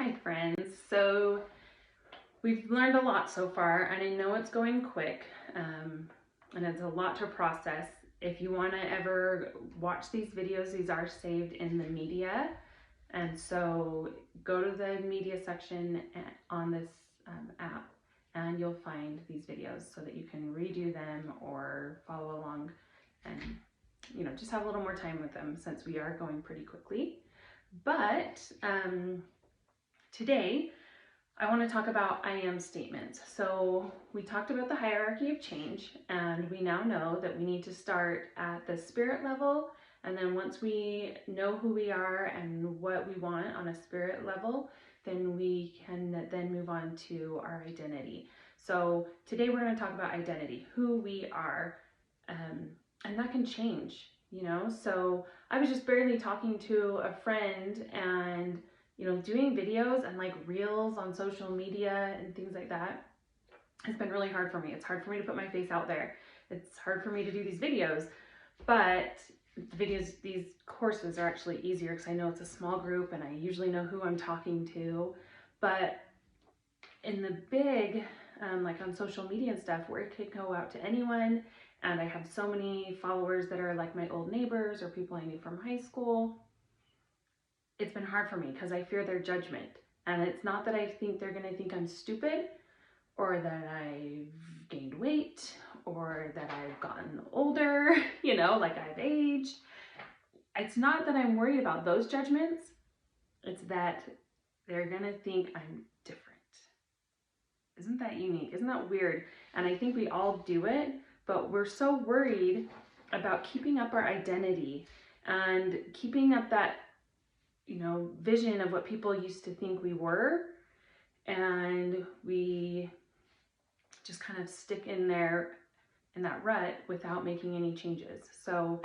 Hi friends. So we've learned a lot so far, and I know it's going quick, and it's a lot to process. If you want to ever watch these videos, these are saved in the media, and so go to the media section on this app, and you'll find these videos so that you can redo them or follow along, and just have a little more time with them since we are going pretty quickly. But today, I want to talk about I am statements. So we talked about the hierarchy of change, and we now know that we need to start at the spirit level. And then once we know who we are and what we want on a spirit level, then we can then move on to our identity. So today we're going to talk about identity, who we are, and that can change, So I was just barely talking to a friend and doing videos and like reels on social media and things like that has been really hard for me. It's hard for me to put my face out there. It's hard for me to do these videos, but these courses are actually easier because I know it's a small group and I usually know who I'm talking to. But in the big, like on social media and stuff, where it could go out to anyone, and I have so many followers that are like my old neighbors or people I knew from high school, it's been hard for me because I fear their judgment. And it's not that I think they're going to think I'm stupid or that I've gained weight or that I've gotten older, like I've aged. It's not that I'm worried about those judgments. It's that they're going to think I'm different. Isn't that unique? Isn't that weird? And I think we all do it, but we're so worried about keeping up our identity and keeping up that vision of what people used to think we were, and we just kind of stick in there in that rut without making any changes. So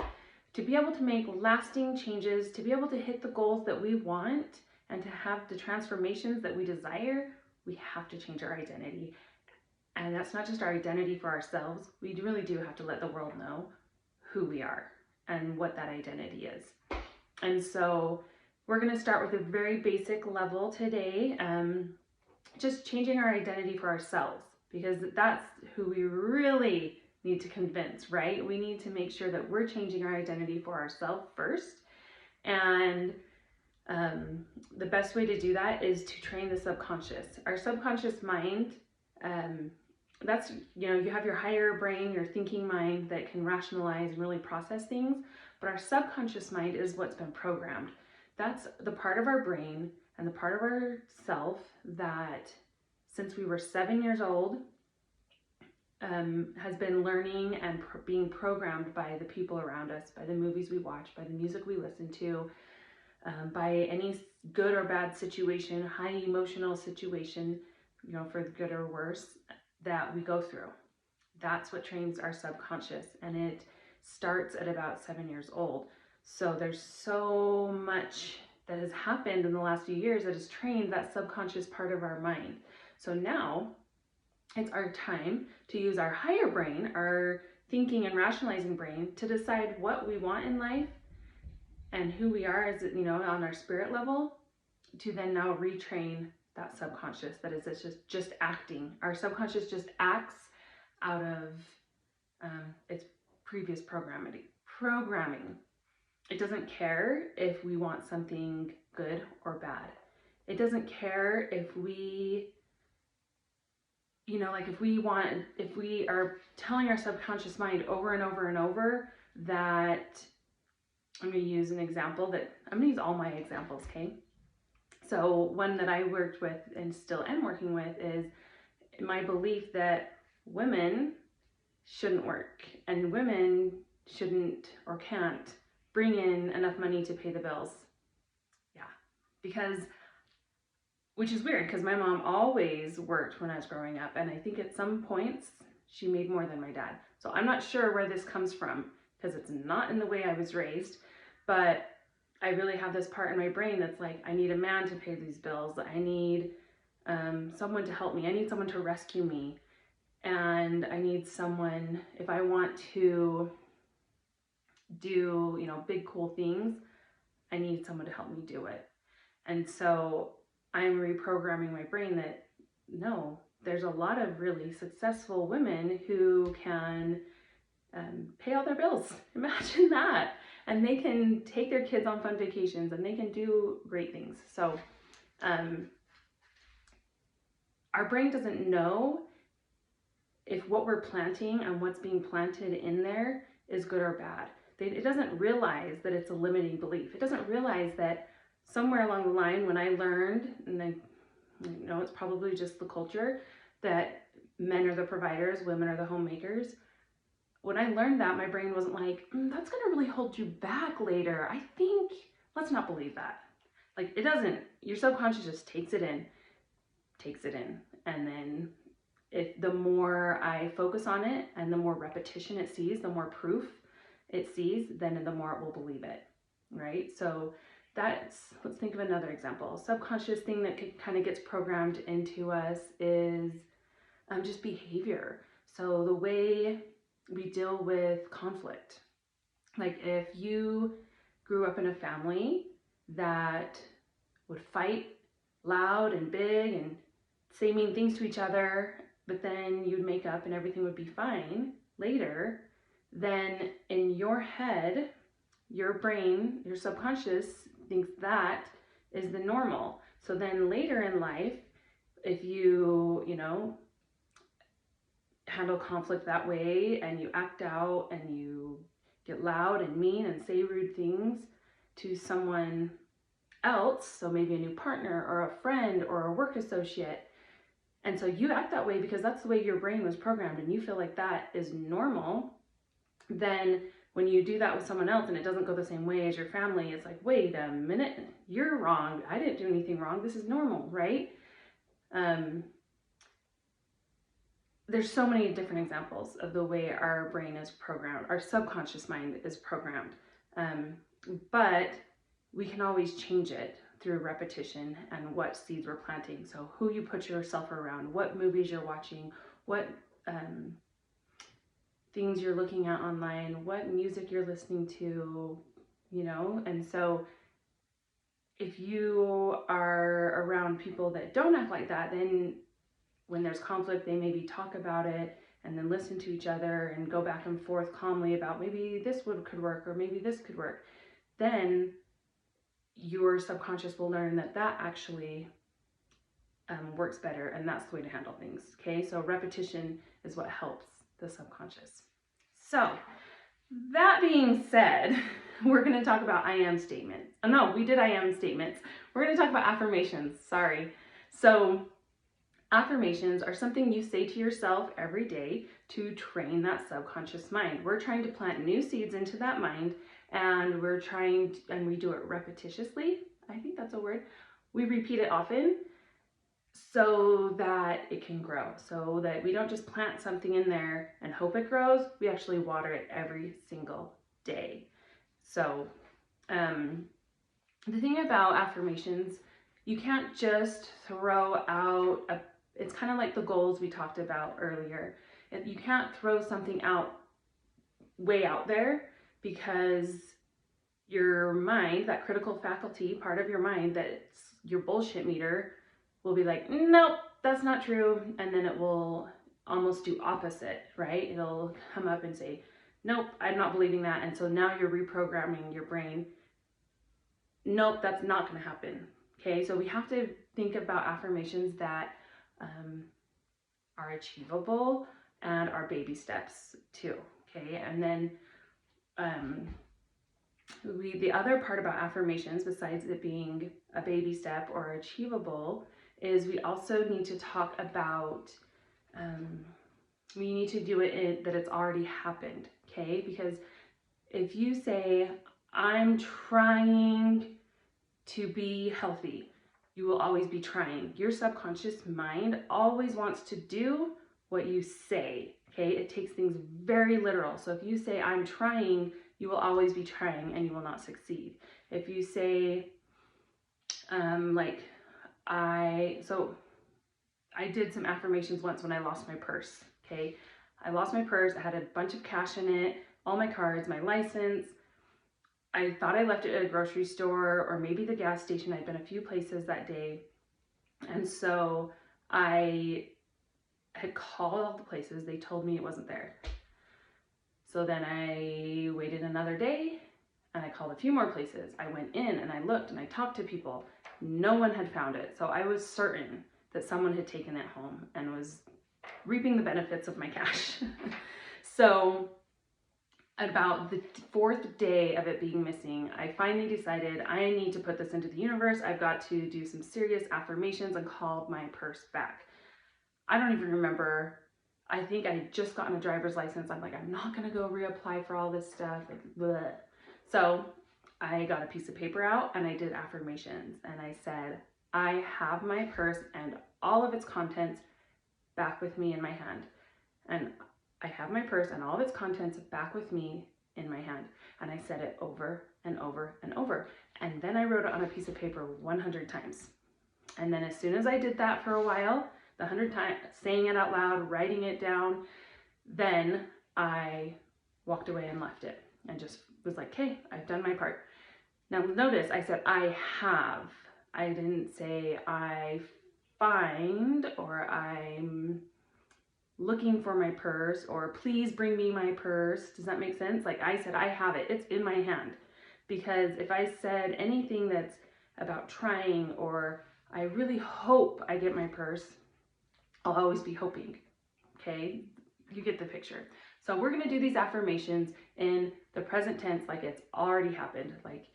to be able to make lasting changes, to be able to hit the goals that we want, and to have the transformations that we desire, we have to change our identity. And that's not just our identity for ourselves. We really do have to let the world know who we are and what that identity is. And so we're going to start with a very basic level today, just changing our identity for ourselves, because that's who we really need to convince, right? We need to make sure that we're changing our identity for ourselves first. And the best way to do that is to train the subconscious. Our subconscious mind, that's, you have your higher brain, your thinking mind that can rationalize and really process things, but our subconscious mind is what's been programmed. That's the part of our brain and the part of our self that since we were 7 years old has been learning and being programmed by the people around us, by the movies we watch, by the music we listen to, by any good or bad situation, high emotional situation, for the good or worse, that we go through. That's what trains our subconscious, and it starts at about 7 years old. So there's so much that has happened in the last few years that has trained that subconscious part of our mind. So now it's our time to use our higher brain, our thinking and rationalizing brain, to decide what we want in life and who we are as, on our spirit level, to then now retrain that subconscious that is just acting. Our subconscious just acts out of its previous programming. It doesn't care if we want something good or bad. It doesn't care if we, if we are telling our subconscious mind over and over and over that, I'm going to use all my examples, okay? So one that I worked with and still am working with is my belief that women shouldn't work and women shouldn't or can't bring in enough money to pay the bills. Yeah, which is weird because my mom always worked when I was growing up, and I think at some points she made more than my dad. So I'm not sure where this comes from because it's not in the way I was raised, but I really have this part in my brain that's like, I need a man to pay these bills. I need someone to help me. I need someone to rescue me. And I need someone, if I want to do, big cool things, I need someone to help me do it. And so I'm reprogramming my brain that no, there's a lot of really successful women who can pay all their bills. Imagine that. And they can take their kids on fun vacations and they can do great things. So our brain doesn't know if what we're planting and what's being planted in there is good or bad. It doesn't realize that it's a limiting belief. It doesn't realize that somewhere along the line when I learned, and I know it's probably just the culture, that men are the providers, women are the homemakers. When I learned that, my brain wasn't like, that's going to really hold you back later. I think, let's not believe that. Like, it doesn't. Your subconscious just takes it in. And then the more I focus on it and the more repetition it sees, the more proof it sees, then the more it will believe it, right? So let's think of another example. Subconscious thing that kind of gets programmed into us is just behavior. So the way we deal with conflict. Like if you grew up in a family that would fight loud and big and say mean things to each other, but then you'd make up and everything would be fine later, then in your head, your brain, your subconscious thinks that is the normal. So then later in life, if you handle conflict that way and you act out and you get loud and mean and say rude things to someone else, so maybe a new partner or a friend or a work associate, and so you act that way because that's the way your brain was programmed and you feel like that is normal, then when you do that with someone else and it doesn't go the same way as your family, it's like, wait a minute, you're wrong. I didn't do anything wrong. This is normal, right? There's so many different examples of the way our brain is programmed, our subconscious mind is programmed. But we can always change it through repetition and what seeds we're planting. So who you put yourself around, what movies you're watching, what things you're looking at online, what music you're listening to, and so if you are around people that don't act like that, then when there's conflict, they maybe talk about it and then listen to each other and go back and forth calmly about maybe this could work or maybe this could work. Then your subconscious will learn that actually works better, and that's the way to handle things. Okay, so repetition is what helps the subconscious. So that being said, we're going to talk about I am statements. Oh, no, we did I am statements. We're going to talk about affirmations. Sorry. So affirmations are something you say to yourself every day to train that subconscious mind. We're trying to plant new seeds into that mind, and we do it repetitiously. I think that's a word. We repeat it often so that it can grow, so that we don't just plant something in there and hope it grows. We actually water it every single day. So the thing about affirmations, you can't just throw out it's kind of like the goals we talked about earlier. You can't throw something out way out there, because your mind, that critical faculty part of your mind, that's your bullshit meter, will be like, nope, that's not true. And then it will almost do opposite, right? It'll come up and say, nope, I'm not believing that. And so now you're reprogramming your brain. Nope, that's not going to happen. Okay, so we have to think about affirmations that are achievable and are baby steps too. Okay, and then the other part about affirmations, besides it being a baby step or achievable, is we also need to talk about we need to do it that it's already happened. Okay, because if you say, I'm trying to be healthy, you will always be trying. Your subconscious mind always wants to do what you say. Okay, it takes things very literal. So if you say, I'm trying, you will always be trying and you will not succeed. If you say, I did some affirmations once when I lost my purse. Okay, I lost my purse. I had a bunch of cash in it, all my cards, my license. I thought I left it at a grocery store or maybe the gas station. I'd been a few places that day. And so I had called all the places. They told me it wasn't there. So then I waited another day and I called a few more places. I went in and I looked and I talked to people. No one had found it. So I was certain that someone had taken it home and was reaping the benefits of my cash. So at about the fourth day of it being missing, I finally decided I need to put this into the universe. I've got to do some serious affirmations and call my purse back. I don't even remember. I think I had just gotten a driver's license. I'm like, I'm not going to go reapply for all this stuff. Like, bleh. So I got a piece of paper out and I did affirmations. And I said, I have my purse and all of its contents back with me in my hand. And I have my purse and all of its contents back with me in my hand. And I said it over and over and over. And then I wrote it on a piece of paper 100 times. And then as soon as I did that for a while, the 100 times, saying it out loud, writing it down, then I walked away and left it and just was like, okay, I've done my part. Now notice I said I have. I didn't say I find or I'm looking for my purse or please bring me my purse. Does that make sense? Like I said, I have it. It's in my hand. Because if I said anything that's about trying or I really hope I get my purse, I'll always be hoping. Okay? You get the picture. So we're going to do these affirmations in the present tense like it's already happened. Like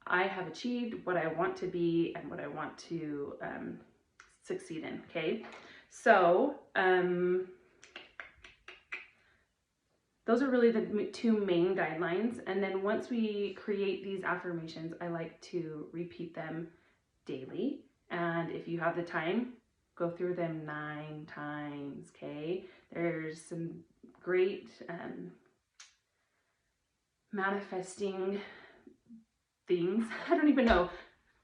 I have achieved what I want to be and what I want to succeed in. Okay? So, those are really the two main guidelines. And then once we create these affirmations, I like to repeat them daily. And if you have the time, go through them 9 times, okay? There's some great manifesting things. I don't even know.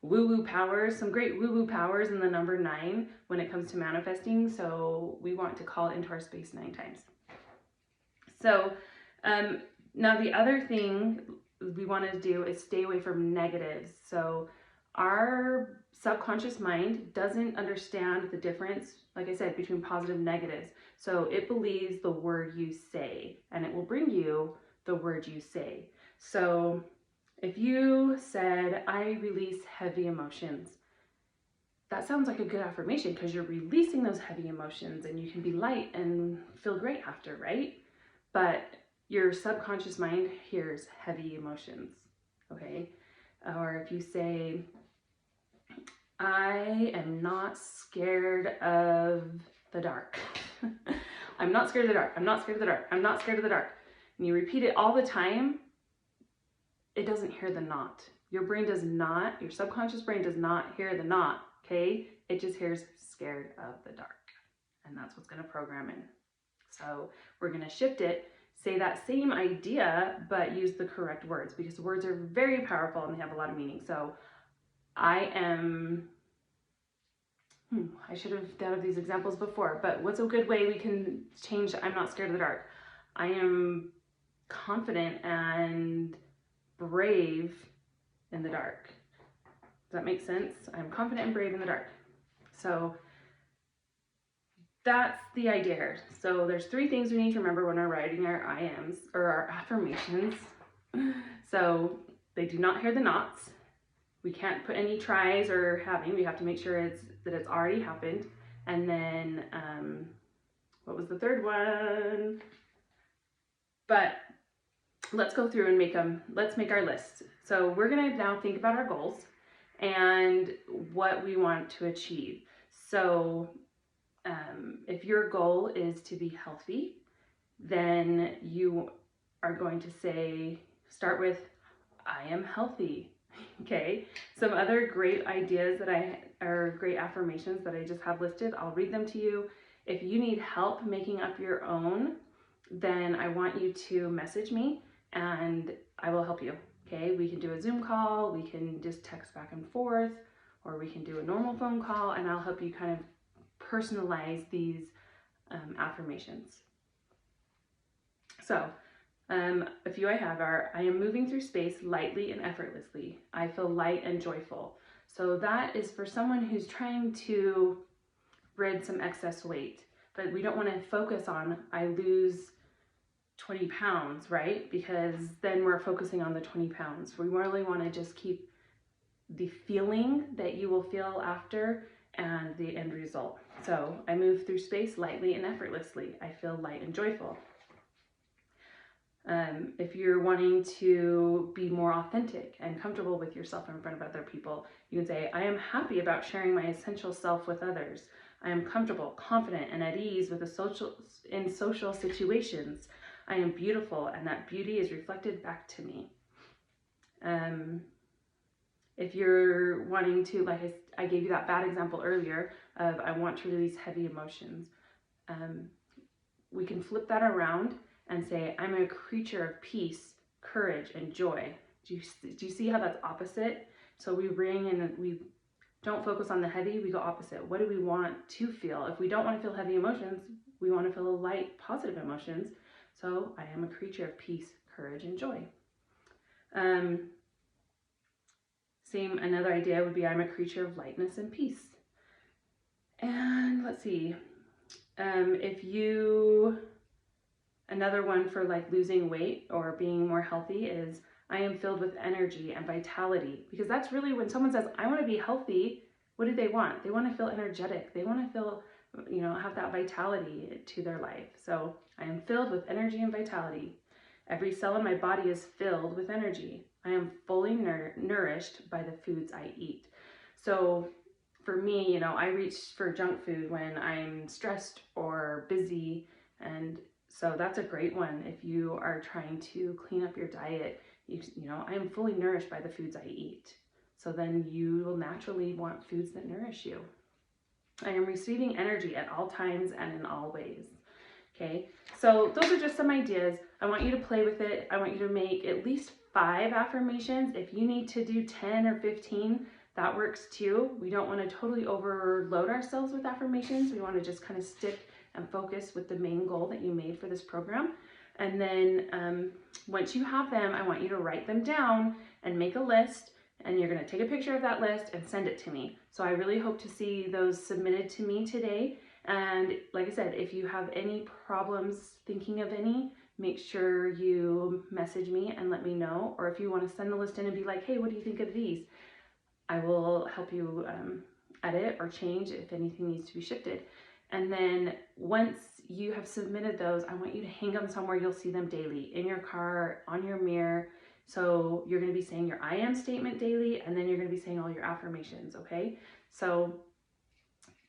Woo-woo powers, some great woo-woo powers in the number 9 when it comes to manifesting. So we want to call it into our space 9 times. So now the other thing we want to do is stay away from negatives. So our subconscious mind doesn't understand the difference, like I said, between positive and negatives. So it believes the word you say, and it will bring you the word you say. So if you said, I release heavy emotions, that sounds like a good affirmation because you're releasing those heavy emotions and you can be light and feel great after, right? But your subconscious mind hears heavy emotions, okay? Or if you say, I am not scared of the dark. I'm not scared of the dark. I'm not scared of the dark. I'm not scared of the dark. And you repeat it all the time, it doesn't hear the not. Your brain does not, your subconscious brain does not hear the not, okay? It just hears scared of the dark. And that's what's going to program in. So we're going to shift it, say that same idea, but use the correct words because words are very powerful and they have a lot of meaning. So I am, I should have thought of these examples before, but what's a good way we can change I'm not scared of the dark? I am confident and brave in the dark. Does that make sense? I'm confident and brave in the dark. So that's the idea here. So there's 3 things we need to remember when we're writing our I ams or our affirmations. So they do not hear the nots. We can't put any tries or having. We have to make sure that it's already happened. And then what was the third one? But let's go through and make them. Let's make our list. So we're going to now think about our goals and what we want to achieve. So if your goal is to be healthy, then you are going to say, start with, I am healthy. Okay. Some other great ideas are great affirmations that I just have listed. I'll read them to you. If you need help making up your own, then I want you to message me and I will help you. Okay. We can do a Zoom call. We can just text back and forth, or we can do a normal phone call and I'll help you kind of personalize these affirmations. So a few I have are, I am moving through space lightly and effortlessly. I feel light and joyful. So that is for someone who's trying to rid some excess weight, but we don't want to focus on, I lose 20 pounds, right? Because then we're focusing on the 20 pounds. We really want to just keep the feeling that you will feel after and the end result. So I move through space lightly and effortlessly. I feel light and joyful. If you're wanting to be more authentic and comfortable with yourself in front of other people, you can say, I am happy about sharing my essential self with others. I am comfortable, confident, and at ease with in social situations. I am beautiful, and that beauty is reflected back to me. If you're wanting to, like I gave you that bad example earlier of I want to release heavy emotions, we can flip that around and say, I'm a creature of peace, courage, and joy. Do you see how that's opposite? So we bring in, we don't focus on the heavy, we go opposite. What do we want to feel? If we don't want to feel heavy emotions, we want to feel light, positive emotions. So I am a creature of peace, courage, and joy. Another idea would be I'm a creature of lightness and peace. And let's see, another one for like losing weight or being more healthy is I am filled with energy and vitality, because that's really when someone says, I want to be healthy, what do they want? They want to feel energetic. They want to feel, have that vitality to their life. So I am filled with energy and vitality. Every cell in my body is filled with energy. I am fully nourished by the foods I eat. So for me, I reach for junk food when I'm stressed or busy, and so that's a great one if you are trying to clean up your diet. I am fully nourished by the foods I eat. So then you will naturally want foods that nourish you. I am receiving energy at all times and in all ways. Okay, so those are just some ideas. I want you to play with it. I want you to make at least 5 affirmations. If you need to do 10 or 15, that works too. We don't want to totally overload ourselves with affirmations. We want to just kind of stick and focus with the main goal that you made for this program. And then once you have them, I want you to write them down and make a list. And you're going to take a picture of that list and send it to me. So I really hope to see those submitted to me today. And like I said, if you have any problems thinking of any, make sure you message me and let me know. Or if you want to send the list in and be like, hey, what do you think of these? I will help you edit or change if anything needs to be shifted. And then once you have submitted those, I want you to hang them somewhere you'll see them daily, in your car, on your mirror. So you're going to be saying your I am statement daily, and then you're going to be saying all your affirmations, okay? So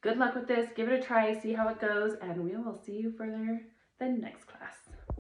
good luck with this. Give it a try, see how it goes, and we will see you further the next